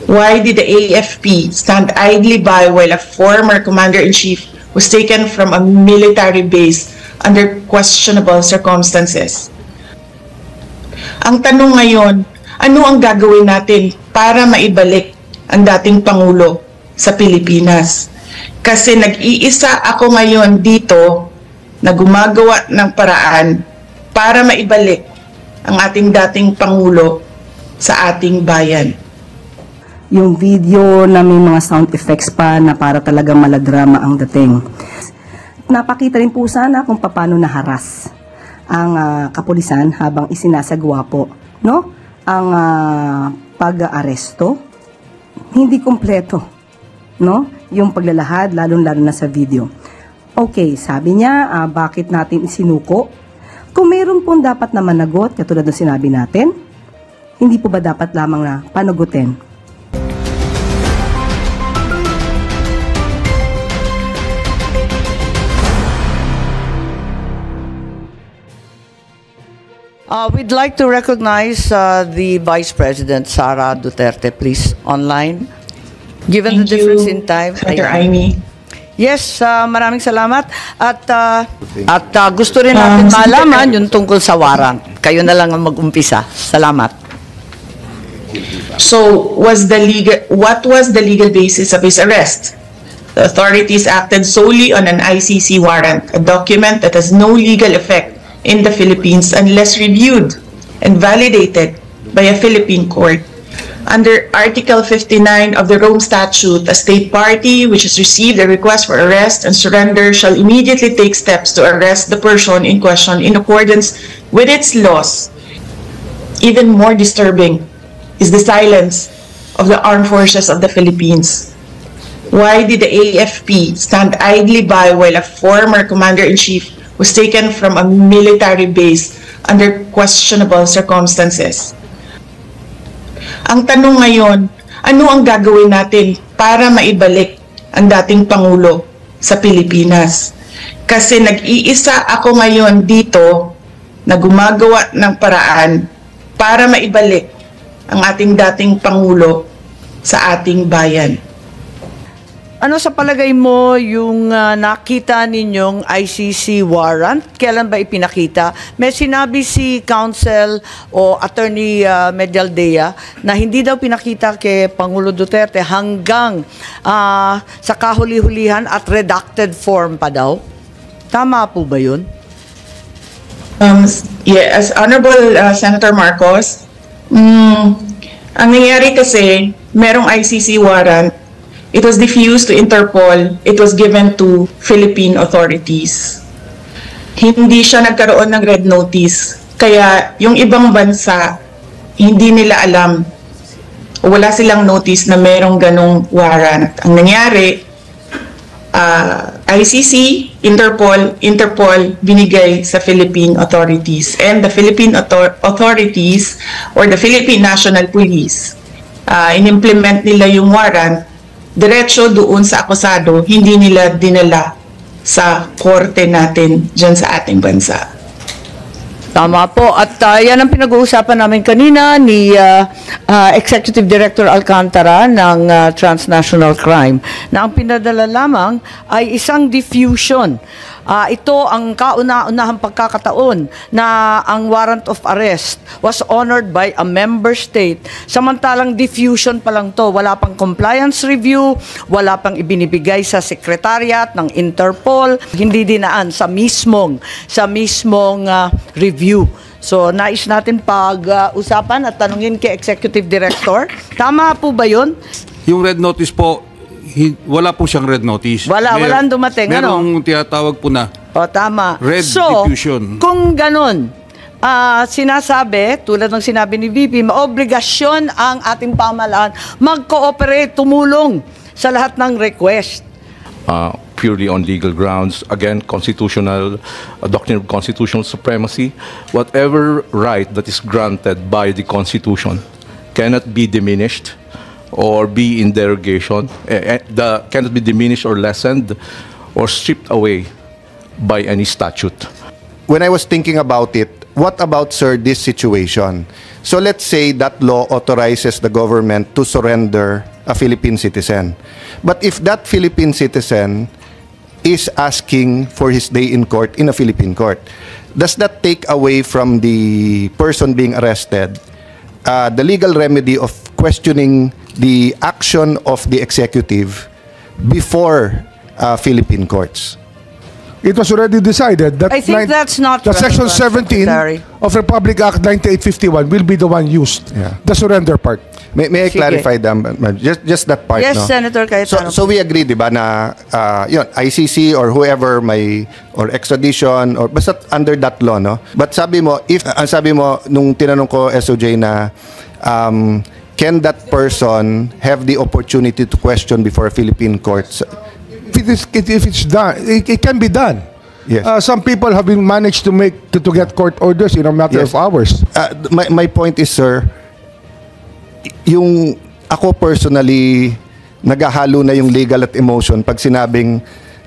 Why did the AFP stand idly by while a former commander-in-chief was taken from a military base under questionable circumstances? Ang tanong ngayon, ano ang gagawin natin para maibalik ang dating Pangulo sa Pilipinas? Kasi nag-iisa ako ngayon dito na gumagawa ng paraan para maibalik ang ating dating Pangulo sa ating bayan. Yung video na may mga sound effects pa na para talagang maladrama ang dating. Napakita rin po sana kung paano naharas ang kapulisan habang isinasagwa po, no? Ang pag-aaresto, hindi kompleto, no? Yung paglalahad, lalong-lalo na sa video. Okay, sabi niya, bakit natin isinuko? Kung mayroon pong dapat na managot, katulad ng sinabi natin, hindi po ba dapat lamang na panagutin? We'd like to recognize the Vice President, Sara Duterte, please, online. Given the difference in time. Senator Amy. Yes, maraming salamat. At gusto rin natin malaman yung tungkol sa warrant. Kayo na lang ang mag-umpisa. Salamat. So, what was the legal basis of his arrest? The authorities acted solely on an ICC warrant, a document that has no legal effect in the Philippines unless reviewed and validated by a Philippine court. Under Article 59 of the Rome Statute, a state party which has received a request for arrest and surrender shall immediately take steps to arrest the person in question in accordance with its laws. Even more disturbing is the silence of the armed forces of the Philippines. Why did the AFP stand idly by while a former commander-in-chief was taken from a military base under questionable circumstances? Ang tanong ngayon, ano ang gagawin natin para maibalik ang dating Pangulo sa Pilipinas? Kasi nag-iisa ako ngayon dito na gumagawa ng paraan para maibalik ang ating dating Pangulo sa ating bayan. Ano sa palagay mo yung nakita ninyong ICC warrant? Kailan ba ipinakita? May sinabi si Counsel o Attorney Medialdea na hindi daw pinakita kay Pangulo Duterte hanggang sa kahuli-hulihan at redacted form pa daw. Tama po ba yun? Yes, Honorable Senator Marcos, ang nangyari kasi, merong ICC warrant. It was diffused to Interpol. It was given to Philippine authorities. Hindi siya nagkaroon ng red notice. Kaya yung ibang bansa, hindi nila alam. Wala silang notice na merong ganong warrant. Ang nangyari, ICC, Interpol binigay sa Philippine authorities. And the Philippine authorities or the Philippine National Police, in-implement nila yung warrant diretso doon sa akusado, hindi nila dinala sa korte natin dyan sa ating bansa. Tama po. At yan ang pinag-uusapan namin kanina ni Executive Director Alcantara ng Transnational Crime na ang pinadala lamang ay isang diffusion. Ito ang kauna-unahang pagkakataon na ang warrant of arrest was honored by a member state. Samantalang diffusion pa lang to, wala pang compliance review, wala pang ibinibigay sa secretariat ng Interpol, hindi dinaan sa mismong review. So, nais natin pag-usapan at tanungin kay Executive Director. Tama po ba yun? Yung red notice po, wala po siyang red notice. Walang dumating. Merong tinatawag po na tama. Red diffusion. Kung ganun, sinasabi, tulad ng sinabi ni VP, maobligasyon ang ating pamahalaan mag-cooperate, tumulong sa lahat ng request. Purely on legal grounds, again, constitutional, doctrine of constitutional supremacy, whatever right that is granted by the Constitution cannot be diminished or be in derogation, cannot be diminished or lessened or stripped away by any statute. When I was thinking about it, what about, sir, this situation? So let's say that law authorizes the government to surrender a Philippine citizen. But if that Philippine citizen is asking for his day in court in a Philippine court, does that take away from the person being arrested the legal remedy of questioning the action of the executive before Philippine courts? It was already decided that I think that's not the Section relevant, 17 Secretary. of Republic Act 9851 will be the one used, Yeah. the surrender part. May I Sige. clarify them, ma'am? Just that part, Yes, no? Senator Cayetano. So we agree, di ba, na yun, ICC or whoever may, or extradition, or basta under that law, no? But sabi mo, sabi mo, nung tinanong ko SOJ na, can that person have the opportunity to question before Philippine courts? If it's done, it can be done. Yes. Some people have been managed to get court orders in a matter Yes. of hours. My point is, sir, yung ako personally, naghahalo na yung legal at emotion pag sinabing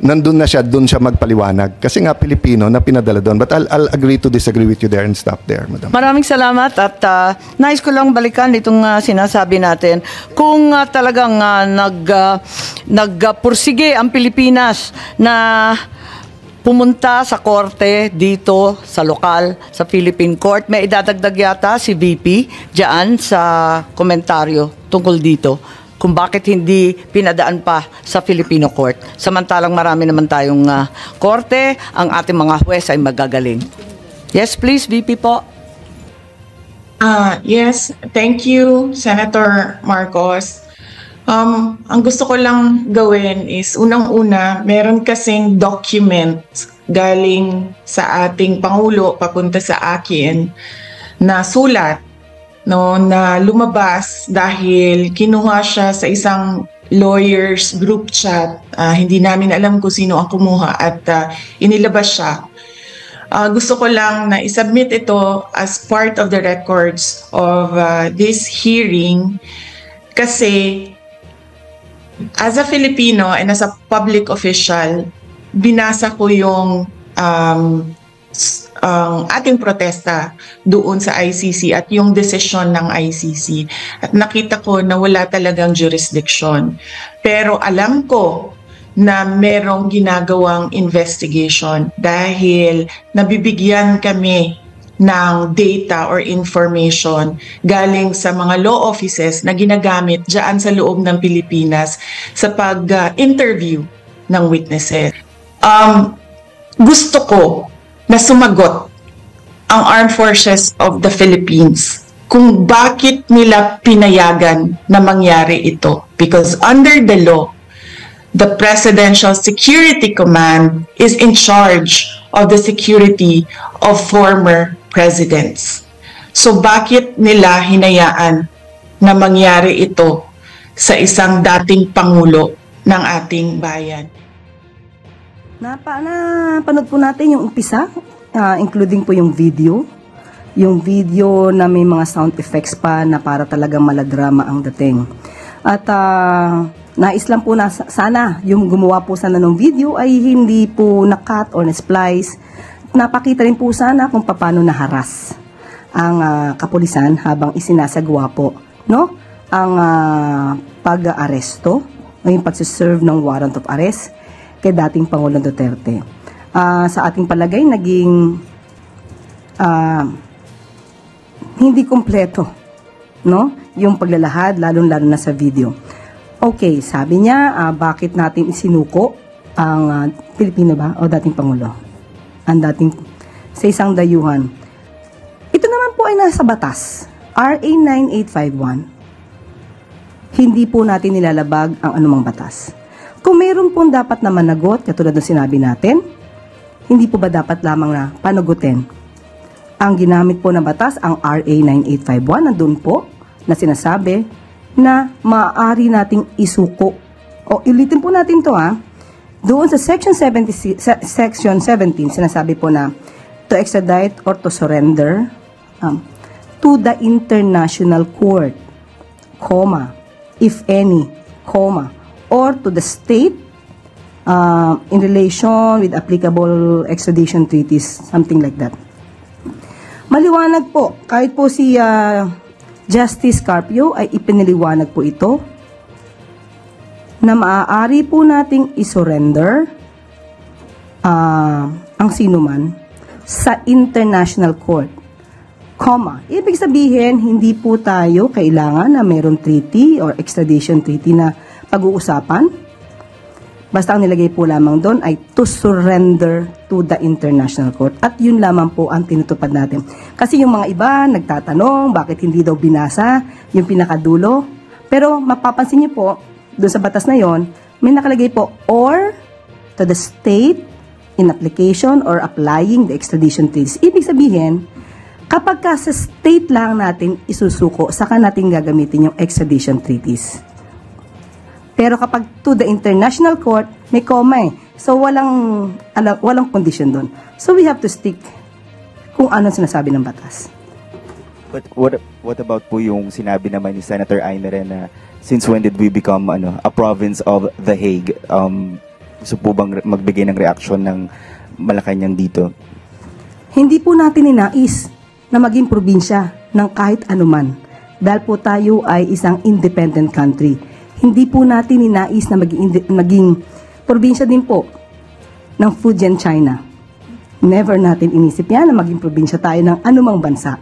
nandun na siya, dun siya magpaliwanag. Kasi nga Pilipino na pinadala doon. But I'll agree to disagree with you there and stop there, Madam. Maraming salamat at nais ko lang balikan itong sinasabi natin. Kung talagang nagpursige ang Pilipinas na pumunta sa korte dito sa lokal, sa Philippine Court, may idadagdag yata si VP dyan sa komentaryo tungkol dito kung bakit hindi pinadaan pa sa Filipino Court. Samantalang marami naman tayong korte, ang ating mga huwes ay magagaling. Yes, please, VP po. Yes, thank you, Senator Marcos. Ang gusto ko lang gawin is, unang-una, meron kasing document galing sa ating Pangulo papunta sa akin na sulat, no, na lumabas dahil kinuha siya sa isang lawyers group chat. Hindi namin alam kung sino ang kumuha at inilabas siya. Gusto ko lang na isubmit ito as part of the records of this hearing kasi as a Filipino and as a public official, binasa ko yung ating protesta doon sa ICC at yung desisyon ng ICC. At nakita ko na wala talagang jurisdiction. Pero alam ko na merong ginagawang investigation dahil nabibigyan kami ng data or information galing sa mga law offices na ginagamit dyan sa loob ng Pilipinas sa pag-interview ng witnesses. Gusto ko na sumagot ang Armed Forces of the Philippines kung bakit nila pinayagan na mangyari ito. Because under the law, the Presidential Security Command is in charge of the security of former presidents. So bakit nila hinayaan na mangyari ito sa isang dating Pangulo ng ating bayan? Napanood po natin yung umpisa, including po yung video na may mga sound effects pa na para talagang maladrama ang dating. At nais lang po na sana yung gumawa po sana ng video ay hindi po na-cut or na-splice. Napakita rin po sana kung paano naharas ang kapulisan habang isinasagawa po, no, ang pag-aresto o yung pagsiserve ng warrant of arrest kay dating Pangulong Duterte. Sa ating palagay, naging hindi kompleto, no, yung paglalahad, lalo na sa video. Okay, sabi niya, bakit natin isinuko ang Pilipino ba o dating Pangulo? Ang dating sa isang dayuhan. Ito naman po ay nasa batas. RA 9851. Hindi po natin nilalabag ang anumang batas. Kung mayroon pong dapat na managot, katulad ng sinabi natin, hindi po ba dapat lamang na panagutin? Ang ginamit po na batas, ang RA 9851, nandun po na sinasabi na maaari nating isuko. O ulitin po natin to Doon sa Section 17, sinasabi po na to extradite or to surrender to the international court, if any, or to the state in relation with applicable extradition treaties, something like that. Maliwanag po, kahit po si Justice Carpio ay ipinaliwanag po ito na maaari po nating isurrender ang sinuman sa international court. Ibig sabihin, hindi po tayo kailangan na mayroong treaty or extradition treaty na pag-uusapan. Basta ang nilagay po lamang doon ay to surrender to the international court. At yun lamang po ang tinutupad natin. Kasi yung mga iba nagtatanong bakit hindi daw binasa yung pinakadulo. Pero mapapansin niyo po, doon sa batas na yon, may nakalagay po, or to the state in application or applying the extradition treaties. Ibig sabihin, kapag ka sa state lang natin isusuko, saka natin gagamitin yung extradition treaties. Pero kapag to the international court, may comma eh. So walang condition doon. So we have to stick kung ano sinasabi ng batas. But what about po yung sinabi naman ni Senator Aimee na since when did we become a province of The Hague? Gusto po bang magbigay ng reaksyon ng Malacanang dito? Hindi po natin ninais na maging probinsya ng kahit anuman. Dahil po tayo ay isang independent country. Hindi po natin ninais na maging probinsya din po ng Fujian, China. Never natin inisip yan na maging probinsya tayo ng anumang bansa.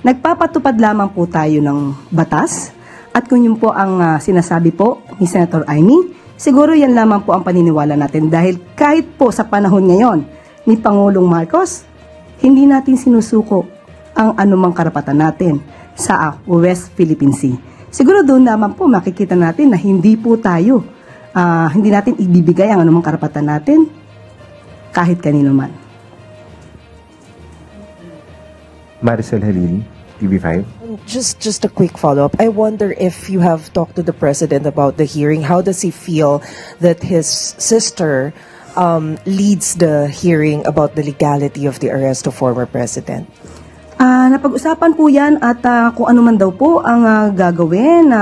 Nagpapatupad lamang po tayo ng batas at kung yun po ang sinasabi po ni Senator Aimee, siguro yan lamang po ang paniniwala natin dahil kahit po sa panahon ngayon ni Pangulong Marcos, hindi natin sinusuko ang anumang karapatan natin sa West Philippine Sea. Siguro doon naman po makikita natin na hindi po tayo, hindi natin ibibigay ang anumang karapatan natin kahit kanino man. Maricel Halili, TV5. Just a quick follow-up. I wonder if you have talked to the President about the hearing. How does he feel that his sister leads the hearing about the legality of the arrest of former President? Napag-usapan po yan at kung ano man daw po ang gagawin na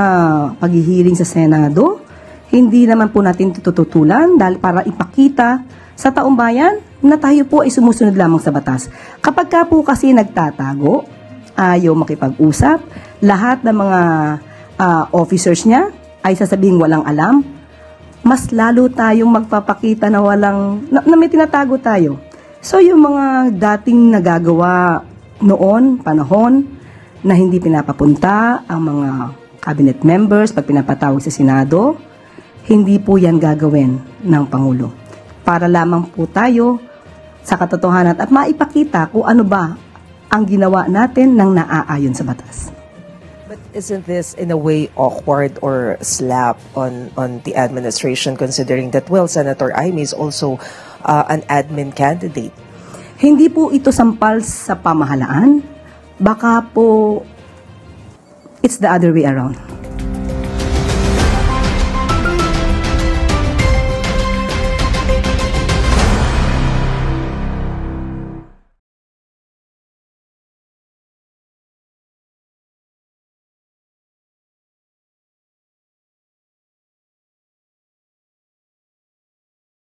paghihiring sa Senado, hindi naman po natin tututulan dahil para ipakita sa taong bayan na tayo po ay sumusunod lamang sa batas. Kapag ka po kasi nagtatago, ayaw makipag-usap, lahat ng mga officers niya ay sasabihin walang alam, mas lalo tayong magpapakita na na may tinatago tayo. So yung mga dating nagagawa noon, panahon, na hindi pinapapunta ang mga cabinet members pag pinapatawag sa Senado, hindi po yan gagawin ng Pangulo. Para lamang po tayo sa katotohanan at maipakita kung ano ba ang ginawa natin ng naaayon sa batas. But isn't this in a way awkward or slap on the administration considering that, well, Senator Aimee is also an admin candidate? Hindi po ito sampal sa pamahalaan. Baka po it's the other way around.